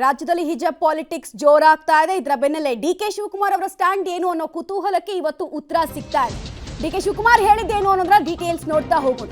ರಾಜ್ಯದಲ್ಲಿ ಹಿಜಾಬ್ ಪಾಲಿಟಿಕ್ಸ್ ಜೋರಾಗ್ತಾ ಇದೆ. ಇದರ ಬೆನ್ನಲ್ಲೇ ಡಿಕೆ ಶಿವಕುಮಾರ್ ಅವರ ಸ್ಟ್ಯಾಂಡ್ ಏನು ಅನ್ನೋ ಕುತೂಹಲಕ್ಕೆ ಇವತ್ತು ಉತ್ತರ ಸಿಗ್ತಾ ಇದೆ. ಡಿಕೆ ಶಿವಕುಮಾರ್ ಹೇಳಿದ್ದೇನು ಅನ್ನೋದರ ಡೀಟೇಲ್ಸ್ ನೋಡ್ತಾ ಹೋಗೋಣ.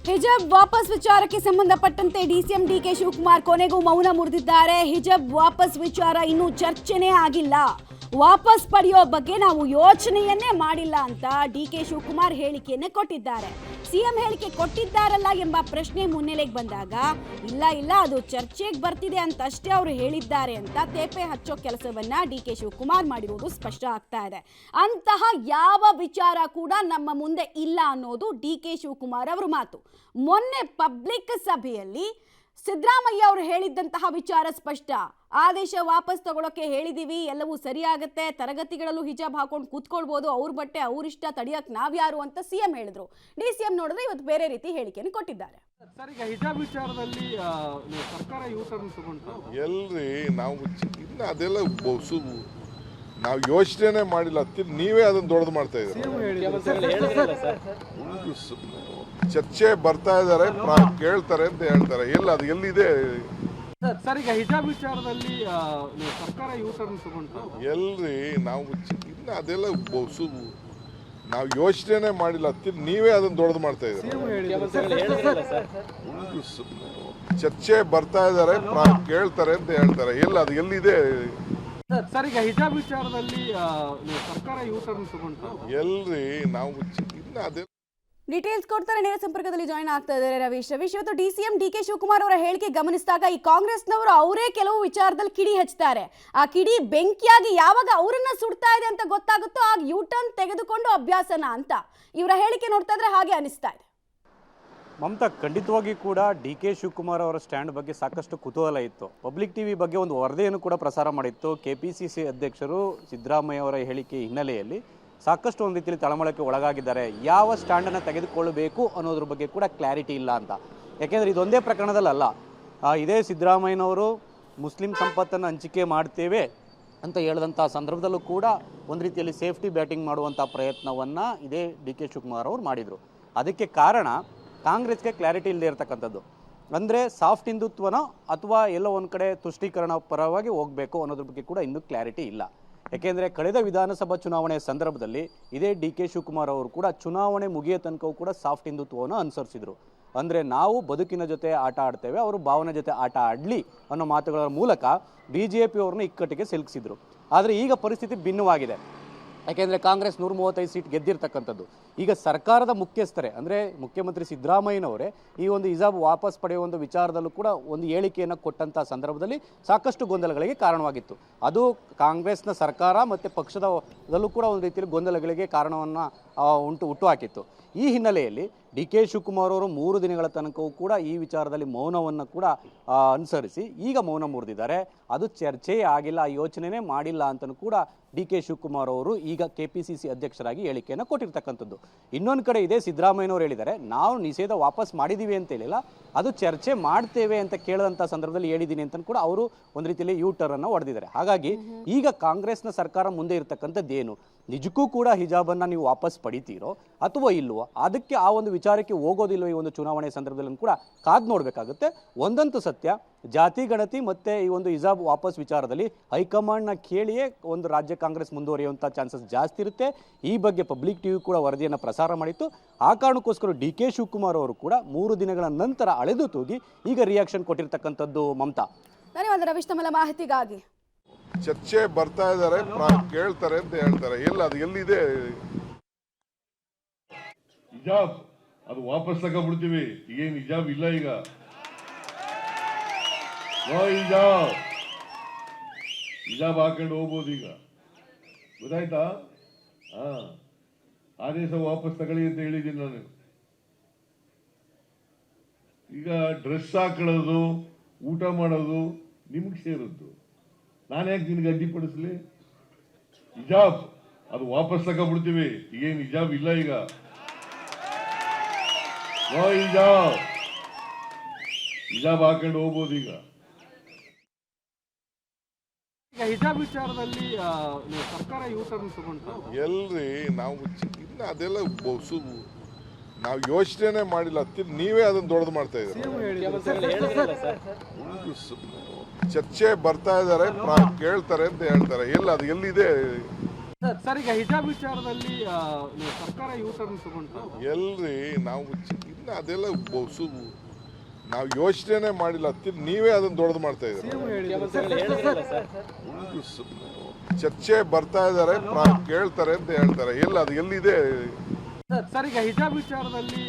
ಹಿಜಾಬ್ ವಾಪಸ್ ವಿಚಾರಕ್ಕೆ ಸಂಬಂಧಪಟ್ಟಂತೆ ಡಿಸಿಎಂ ಡಿಕೆ ಶಿವಕುಮಾರ್ ಕೊನೆಗೂ ಮೌನ ಮುರಿದಿದ್ದಾರೆ. ಹಿಜಾಬ್ ವಾಪಸ್ ವಿಚಾರ ಇನ್ನೂ ಚರ್ಚೆನೇ ಆಗಿಲ್ಲ, ವಾಪಸ್ ಪಡೆಯೋ ಬಗ್ಗೆ ನಾವು ಯೋಚನೆಯನ್ನೇ ಮಾಡಿಲ್ಲ ಅಂತ ಡಿಕೆ ಶಿವಕುಮಾರ್ ಹೇಳಿಕೆಯನ್ನೇ ಕೊಟ್ಟಿದ್ದಾರೆ. ಸಿಎಂ ಹೇಳಿಕೆ ಕೊಟ್ಟಿದ್ದಾರಲ್ಲ ಎಂಬ ಪ್ರಶ್ನೆ ಮುನ್ನೆಲೆಗೆ ಬಂದಾಗ ಇಲ್ಲ ಅದು ಚರ್ಚೆಗೆ ಬರ್ತಿದೆ ಅಂತಷ್ಟೇ ಅವರು ಹೇಳಿದ್ದಾರೆ ಅಂತ ತೇಪೆ ಹಚ್ಚೋ ಕೆಲಸವನ್ನ ಡಿಕೆ ಶಿವಕುಮಾರ್ ಮಾಡಿರುವುದು ಸ್ಪಷ್ಟ ಆಗ್ತಾ ಇದೆ. ಅಂತಹ ಯಾವ ವಿಚಾರ ಕೂಡ ನಮ್ಮ ಮುಂದೆ ಇಲ್ಲ ಅನ್ನೋದು ಡಿಕೆ ಶಿವಕುಮಾರ್ ಅವರ ಮಾತು. ಮೊನ್ನೆ ಪಬ್ಲಿಕ್ ಸಭೆಯಲ್ಲಿ ಸಿದ್ದರಾಮಯ್ಯ ಅವರು ಹೇಳಿದ್ದಂತಹ ವಿಚಾರ ಸ್ಪಷ್ಟ. ಆದೇಶ ವಾಪಸ್ ತಗೊಳ್ಳೋಕೆ ಹೇಳಿದೀವಿ, ಎಲ್ಲವೂ ಸರಿಯಾಗತ್ತೆ, ತರಗತಿಗಳಲ್ಲೂ ಹಿಜಾಬ್ ಹಾಕೊಂಡು ಕೂತ್ಕೊಳ್ಬಹುದು, ಅವ್ರ ಬಟ್ಟೆ ಅವ್ರಿಷ್ಟ, ತಡಿಯಕ್ ನಾವ್ಯಾರು ಅಂತ ಸಿಎಂ ಹೇಳಿದ್ರು. ಡಿಸಿಎಂ ನೋಡಿದ್ರೆ ಇವತ್ತು ಬೇರೆ ರೀತಿ ಹೇಳಿಕೆಯನ್ನು ಕೊಟ್ಟಿದ್ದಾರೆ. ಸರ್, ಈಗ ಹಿಜಾಬ್ ವಿಚಾರದಲ್ಲಿ ಸರ್ಕಾರ ಯೂಟರ್ನ್ ತಗೊಂಡು ಎಲ್ರಿ ನಾವು ಇನ್ನು ಅದೆಲ್ಲ ನಾವು ಯೋಚನೆ ಮಾಡಿಲ್ಲ, ನೀವೇ ಅದನ್ನ ದೊಡ್ಡದು ಮಾಡ್ತಾ ಇದ್ದೀರಿ. ಚರ್ಚೆ ಬರ್ತಾ ಇದ್ದಾರೆ, ಕೇಳ್ತಾರೆ ಅಂತ ಹೇಳ್ತಾರೆ. ಎಲ್ಲ ಅದು ಎಲ್ಲಿದೆ ಸರ್? ಈಗ ಹಿಜಾಬ್ ವಿಚಾರದಲ್ಲಿ ಸರ್ಕಾರ ಯೂಟರ್ನ್ ತಗೊಂಡು ಎಲ್ರಿ ನಾವು ಇನ್ನು ಅದೆಲ್ಲ ನಾವು ಯೋಚನೆ ಮಾಡಿಲ್ಲ, ನೀವೇ ಅದನ್ನ ದೊಡ್ಡದು ಮಾಡ್ತಾ ಇದ್ದೀರಿ. ಚರ್ಚೆ ಬರ್ತಾ ಇದ್ದಾರೆ, ಕೇಳ್ತಾರೆ ಅಂತ ಹೇಳ್ತಾರೆ. ಎಲ್ಲ ಅದು ಎಲ್ಲಿದೆ ಸರ್? ಈಗ ಹಿಜಾಬ್ ವಿಚಾರದಲ್ಲಿ ಸರ್ಕಾರ ಯೂಟರ್ನ್ ತಗೊಂಡು ಎಲ್ರಿ ನಾವು ಇನ್ನು ಅದೇ ಡೀಟೇಲ್ಸ್ ಕೊಡ್ತಾರೆ. ನೇರ ಸಂಪರ್ಕದಲ್ಲಿ ಜಾಯಿನ್ ಆಗ್ತಾ ಇದ್ದಾರೆ ರವೀಶ್. ಇವತ್ತು ಡಿಸಿಎಂ ಡಿಕೆ ಶಿವಕುಮಾರ್ ಅವರ ಹೇಳಿಕೆ ಗಮನಿಸಿದಾಗ ಈ ಕಾಂಗ್ರೆಸ್ನವರು ಅವರೇ ಕೆಲವು ವಿಚಾರದಲ್ಲಿ ಕಿಡಿ ಹಚ್ತಾರೆ. ಆ ಕಿಡಿ ಬೆಂಕಿಯಾಗಿ ಯಾವಾಗ ಅವರನ್ನ ಸುಡ್ತಾ ಇದೆ ಅಂತ ಗೊತ್ತಾಗುತ್ತೋ ಆಗ ಯೂಟರ್ನ್ ತೆಗೆದುಕೊಂಡು ಅಭ್ಯಾಸನ ಅಂತ ಇವರ ಹೇಳಿಕೆ ನೋಡ್ತಾ ಇದ್ರೆ ಹಾಗೆ ಅನಿಸ್ತಾ ಇದೆ. ಮಮತಾ, ಖಂಡಿತವಾಗಿ ಕೂಡ ಡಿ ಕೆ ಶಿವಕುಮಾರ್ ಅವರ ಸ್ಟ್ಯಾಂಡ್ ಬಗ್ಗೆ ಸಾಕಷ್ಟು ಕುತೂಹಲ ಇತ್ತು. ಪಬ್ಲಿಕ್ ಟಿವಿ ಬಗ್ಗೆ ಒಂದು ವರದಿಯನ್ನು ಕೂಡ ಪ್ರಸಾರ ಮಾಡಿತ್ತು. ಕೆಪಿಸಿಸಿ ಅಧ್ಯಕ್ಷರು ಸಿದ್ದರಾಮಯ್ಯ ಅವರ ಹೇಳಿಕೆ ಹಿನ್ನೆಲೆಯಲ್ಲಿ ಸಾಕಷ್ಟು ಒಂದು ರೀತಿಯಲ್ಲಿ ತಳಮಳಕ್ಕೆ ಒಳಗಾಗಿದ್ದಾರೆ. ಯಾವ ಸ್ಟ್ಯಾಂಡನ್ನು ತೆಗೆದುಕೊಳ್ಳಬೇಕು ಅನ್ನೋದ್ರ ಬಗ್ಗೆ ಕೂಡ ಕ್ಲಾರಿಟಿ ಇಲ್ಲ ಅಂತ. ಯಾಕೆಂದರೆ ಇದೊಂದೇ ಪ್ರಕರಣದಲ್ಲ, ಇದೇ ಸಿದ್ದರಾಮಯ್ಯನವರು ಮುಸ್ಲಿಂ ಸಂಪತ್ತನ್ನು ಹಂಚಿಕೆ ಮಾಡ್ತೇವೆ ಅಂತ ಹೇಳಿದಂಥ ಸಂದರ್ಭದಲ್ಲೂ ಕೂಡ ಒಂದು ರೀತಿಯಲ್ಲಿ ಸೇಫ್ಟಿ ಬ್ಯಾಟಿಂಗ್ ಮಾಡುವಂಥ ಪ್ರಯತ್ನವನ್ನು ಇದೇ ಡಿ ಕೆ ಶಿವಕುಮಾರ್ ಅವರು ಮಾಡಿದರು. ಅದಕ್ಕೆ ಕಾರಣ ಕಾಂಗ್ರೆಸ್ಗೆ ಕ್ಲಾರಿಟಿ ಇಲ್ಲದೆ ಇರತಕ್ಕಂಥದ್ದು. ಅಂದರೆ ಸಾಫ್ಟ್ ಹಿಂದುತ್ವನೋ ಅಥವಾ ಎಲ್ಲೋ ಒಂದು ಕಡೆ ತುಷ್ಟೀಕರಣ ಪರವಾಗಿ ಹೋಗಬೇಕು ಅನ್ನೋದ್ರ ಬಗ್ಗೆ ಕೂಡ ಇನ್ನೂ ಕ್ಲಾರಿಟಿ ಇಲ್ಲ. ಯಾಕೆಂದರೆ ಕಳೆದ ವಿಧಾನಸಭಾ ಚುನಾವಣೆಯ ಸಂದರ್ಭದಲ್ಲಿ ಇದೇ ಡಿ ಕೆ ಶಿವಕುಮಾರ್ ಅವರು ಕೂಡ ಚುನಾವಣೆ ಮುಗಿಯ ತನಕವೂ ಕೂಡ ಸಾಫ್ಟ್ ಹಿಂದುತ್ವವನ್ನು ಅನುಸರಿಸಿದರು. ಅಂದರೆ ನಾವು ಬದುಕಿನ ಜೊತೆ ಆಟ ಆಡ್ತೇವೆ, ಅವರು ಭಾವನೆ ಜೊತೆ ಆಟ ಆಡಲಿ ಅನ್ನೋ ಮಾತುಗಳ ಮೂಲಕ BJP ಅವ್ರನ್ನ ಇಕ್ಕಟ್ಟಿಗೆ ಸಿಲುಕಿಸಿದ್ರು. ಆದರೆ ಈಗ ಪರಿಸ್ಥಿತಿ ಭಿನ್ನವಾಗಿದೆ. ಯಾಕೆಂದರೆ ಕಾಂಗ್ರೆಸ್ 135 ಸೀಟ್ ಗೆದ್ದಿರ್ತಕ್ಕಂಥದ್ದು. ಈಗ ಸರ್ಕಾರದ ಮುಖ್ಯಸ್ಥರೇ ಅಂದರೆ ಮುಖ್ಯಮಂತ್ರಿ ಸಿದ್ದರಾಮಯ್ಯನವರೇ ಈ ಒಂದು ಹಿಜಾಬ್ ವಾಪಸ್ ಪಡೆಯುವ ಒಂದು ವಿಚಾರದಲ್ಲೂ ಕೂಡ ಒಂದು ಹೇಳಿಕೆಯನ್ನು ಕೊಟ್ಟಂಥ ಸಂದರ್ಭದಲ್ಲಿ ಸಾಕಷ್ಟು ಗೊಂದಲಗಳಿಗೆ ಕಾರಣವಾಗಿತ್ತು. ಅದು ಕಾಂಗ್ರೆಸ್ನ ಸರ್ಕಾರ ಮತ್ತು ಪಕ್ಷದಲ್ಲೂ ಕೂಡ ಒಂದು ರೀತಿಯಲ್ಲಿ ಗೊಂದಲಗಳಿಗೆ ಕಾರಣವನ್ನು ಹುಟ್ಟುಹಾಕಿತ್ತು. ಈ ಹಿನ್ನೆಲೆಯಲ್ಲಿ ಡಿ ಕೆ ಶಿವಕುಮಾರ್ ಅವರು 3 ದಿನಗಳ ತನಕವೂ ಕೂಡ ಈ ವಿಚಾರದಲ್ಲಿ ಮೌನವನ್ನು ಕೂಡ ಅನುಸರಿಸಿ ಈಗ ಮೌನ ಮುರಿದಿದ್ದಾರೆ. ಅದು ಚರ್ಚೆಯೇ ಆಗಿಲ್ಲ, ಯೋಚನೆನೇ ಮಾಡಿಲ್ಲ ಅಂತಲೂ ಕೂಡ ಡಿ ಕೆ ಶಿವಕುಮಾರ್ ಅವರು ಈಗ KPCC ಅಧ್ಯಕ್ಷರಾಗಿ ಹೇಳಿಕೆಯನ್ನು ಕೊಟ್ಟಿರ್ತಕ್ಕಂಥದ್ದು. ಇನ್ನೊಂದು ಕಡೆ ಇದೇ ಸಿದ್ದರಾಮಯ್ಯನವರು ಹೇಳಿದ್ದಾರೆ, ನಾವು ನಿಷೇಧ ವಾಪಸ್ ಮಾಡಿದ್ದೀವಿ ಅಂತ ಹೇಳಿಲ್ಲ, ಅದು ಚರ್ಚೆ ಮಾಡ್ತೇವೆ ಅಂತ ಕೇಳಿದಂಥ ಸಂದರ್ಭದಲ್ಲಿ ಹೇಳಿದ್ದೀನಿ ಅಂತ ಕೂಡ ಅವರು ಒಂದು ರೀತಿಯಲ್ಲಿ ಯೂಟರ್ನ್ನು ಹೊಡೆದಿದ್ದಾರೆ. ಹಾಗಾಗಿ ಈಗ ಕಾಂಗ್ರೆಸ್ನ ಸರ್ಕಾರ ಮುಂದೆ ಇರತಕ್ಕಂಥದ್ದೇನು, ನಿಜಕ್ಕೂ ಕೂಡ ಹಿಜಾಬನ್ನು ನೀವು ವಾಪಸ್ ಪಡಿತೀರೋ ಅಥವಾ ಇಲ್ವೋ, ಅದಕ್ಕೆ ಆ ಒಂದು ವಿಚಾರಕ್ಕೆ ಹೋಗೋದಿಲ್ವೋ ಈ ಒಂದು ಚುನಾವಣೆ ಸಂದರ್ಭದಲ್ಲಿ ಕೂಡ ಕಾದು ನೋಡಬೇಕಾಗುತ್ತೆ. ಒಂದಂತೂ ಸತ್ಯ, ಜಾತಿ ಗಣತಿ ಮತ್ತು ಈ ಒಂದು ಹಿಜಾಬ್ ವಾಪಸ್ ವಿಚಾರದಲ್ಲಿ ಹೈಕಮಾಂಡ್ನ ಕೇಳಿಯೇ ಒಂದು ರಾಜ್ಯ ಕಾಂಗ್ರೆಸ್ ಮುಂದುವರಿಯುವಂಥ ಚಾನ್ಸಸ್ ಜಾಸ್ತಿ ಇರುತ್ತೆ. ಈ ಬಗ್ಗೆ ಪಬ್ಲಿಕ್ ಟಿವಿ ಕೂಡ ವರದಿಯನ್ನು ಪ್ರಸಾರ ಮಾಡಿತ್ತು. ಆ ಕಾರಣಕ್ಕೋಸ್ಕರ ಡಿ ಕೆ ಶಿವಕುಮಾರ್ ಅವರು ಕೂಡ 3 ದಿನಗಳ ನಂತರ ಅಳೆದು ತೂಗಿ ಈಗ ರಿಯಾಕ್ಷನ್ ಕೊಟ್ಟಿರ್ತಕ್ಕಂಥದ್ದು. ಮಮತಾ, ಧನ್ಯವಾದ ರವೀಶ್ ತಮ್ಮ ಮಾಹಿತಿಗಾಗಿ. ಚರ್ಚೆ ಬರ್ತಾ ಇದ್ದಾರೆ, ಕೇಳ್ತಾರೆ ಅಂತ ಹೇಳ್ತಾರೆ. ಎಲ್ಲ ಅದು ಎಲ್ಲಿದೆ ಹಿಜಾಬ್ ಅದು ವಾಪಸ್ ತಗೊಂಡ್ಬಿಡ್ತೀವಿ. ಏನು ಹಿಜಾಬ್ ಇಲ್ಲ, ಈಗ ಹಿಜಾಬ್ ಹಾಕೊಂಡು ಹೋಗ್ಬೋದು. ಈಗ ಗೊತ್ತಾಯ್ತಾ? ಆದೇಶ ವಾಪಸ್ ತಗೊಳ್ಳಿ ಅಂತ ಹೇಳಿದ್ದೀನಿ ನಾನು. ಈಗ ಡ್ರೆಸ್ ಹಾಕೊಳ್ಳೋದು ಊಟ ಮಾಡೋದು ನಿಮ್ಗೆ ಸೇರಿದ್ದು. ನಾನು ಯಾಕೆ ನಿನ್ಗೆ ಅಡ್ಡಿಪಡಿಸ್ಲಿ? ಹಿಜಾಬ್ ಅದು ವಾಪಸ್ ತಗೊಬಿಡ್ತೀವಿ. ಈಗೇನು ಹಿಜಾಬ್ ಇಲ್ಲ ಈಗ. ನೋ ಹಿಜಾಬ್, ಹಿಜಾಬ್ ಹಾಕೊಂಡು ಹೋಗ್ಬೋದು ಈಗ. ಈಗ ಹಿಜಾಬ್ ವಿಚಾರದಲ್ಲಿ ಸರ್ಕಾರ ಯೂಟರ್ನ್ ತಗೊಂಡು ಎಲ್ರಿ ನಾವು ಇನ್ನು ಅದೆಲ್ಲ ನಾವು ಯೋಚನೆ ಮಾಡಿಲ್ಲ. ನೀವೇ ಅದನ್ನ ದೊಡ್ಡದು ಮಾಡ್ತಾ ಇದ್ದೀರಿ. ಚರ್ಚೆ ಬರ್ತಾ ಇದ್ದಾರೆ, ಕೇಳ್ತಾರೆ ಅಂತ ಹೇಳ್ತಾರೆ. ಎಲ್ಲ ಅದು ಎಲ್ಲಿದೆ? ಸರ್ ಈಗ ಹಿಜಾಬ್ ವಿಚಾರದಲ್ಲಿ ಸರ್ಕಾರ ಯೂಟರ್ನ್ ತಗೊಂಡು ಎಲ್ರಿ ನಾವು ಇನ್ನು ಅದೆಲ್ಲ ನಾವು ಯೋಚನೆ ಮಾಡಿಲ್ಲ. ನೀವೇ ಅದನ್ನ ದೊಡ್ಡದು ಮಾಡ್ತಾ ಇದ್ದೀರಿ. ಚರ್ಚೆ ಬರ್ತಾ ಇದ್ದಾರೆ, ಕೇಳ್ತಾರೆ ಅಂತ ಹೇಳ್ತಾರೆ. ಎಲ್ಲ ಅದು ಎಲ್ಲಿದೆ? ಸರ್ ಈಗ ಹಿಜಾಬ್ ವಿಚಾರದಲ್ಲಿ